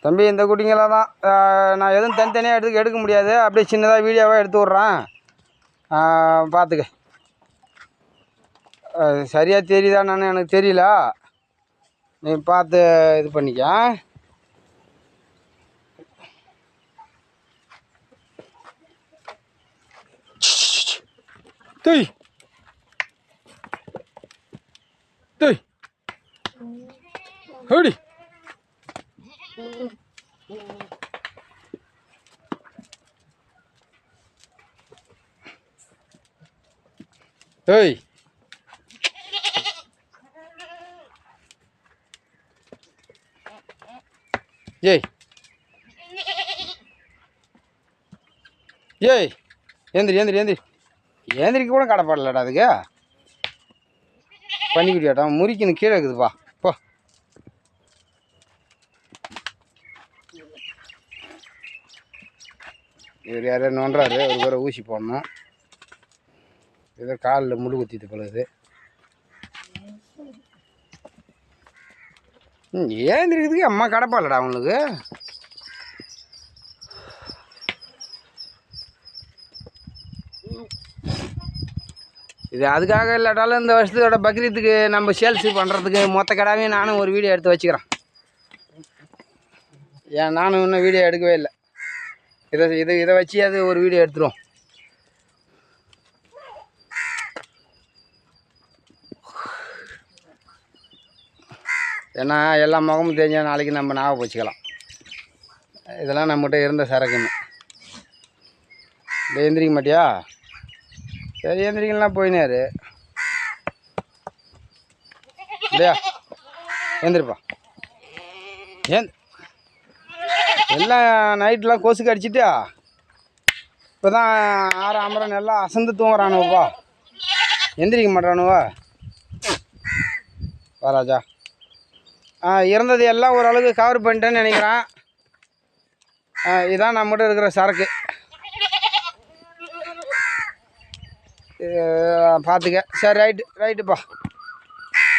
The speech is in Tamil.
தம்பி இந்த குட்டிங்களாக தான். நான் எதுவும் தனித்தனியாக எடுக்க முடியாது. அப்படியே சின்னதாக வீடியோவாக எடுத்து விட்றேன், பார்த்துக்க. சரியாக தெரியுதான்னு எனக்கு தெரியல, நீ பார்த்து இது பண்ணிக்க. டேய் டேய் ஹோடி ஏய் ஏய் ஏய் ஏந்திரி ஏந்திரி ஏந்திரி ஏந்திரிக்க கூட கடப்பாடலடா அதுக்கு. பண்ணிக்கிட்டியாட்டா முறிக்கணும், கீழே இருக்குதுப்பா போ. இவர் யாரையா நோண்டுறாரு, ஒரு பேரை ஊசி போடணும். ஏதோ காலில் முள் குத்திட்டு பழகுது. ஏந்திரிக்கிறதுக்கு அம்மா கடப்பாடலடா அவங்களுக்கு. இது அதுக்காக இல்லாட்டாலும் இந்த வருஷத்தோட பக்ரீத்துக்கு நம்ம சேல்ஸு பண்ணுறதுக்கு மொத்த கடாவையும் நானும் ஒரு வீடியோ எடுத்து வச்சுக்கிறேன். ஏன் நானும் இன்னும் வீடியோ எடுக்கவே இல்லை. இதை வச்சு அது ஒரு வீடியோ எடுத்துருவோம். ஏன்னா எல்லா முகமும் தெரிஞ்சால் நாளைக்கு நம்ம ஞாபகம் வச்சுக்கலாம். இதெல்லாம் நம்மகிட்ட இருந்த சரக்குன்னு. இந்த எந்திரிக்க மாட்டியா? சரி எந்திரிக்கலாம் போயினாரு இல்லையா? எந்திரிப்பா. எல்லாம் நைட்லாம் கொசுக்கு அடிச்சிட்டியா? இப்போ தான் 6 அமரன் எல்லாம் அசந்து தூங்குறானுவப்பா. எந்திரிக்க மாட்டானுவா? வாராஜா இறந்தது எல்லாம் ஓரளவுக்கு கவர் பண்ணிட்டேன்னு நினைக்கிறேன். இதுதான் நம்மகிட்ட இருக்கிற சரக்கு. பார்த்துக்க. சரி ரைட்டுப்பா.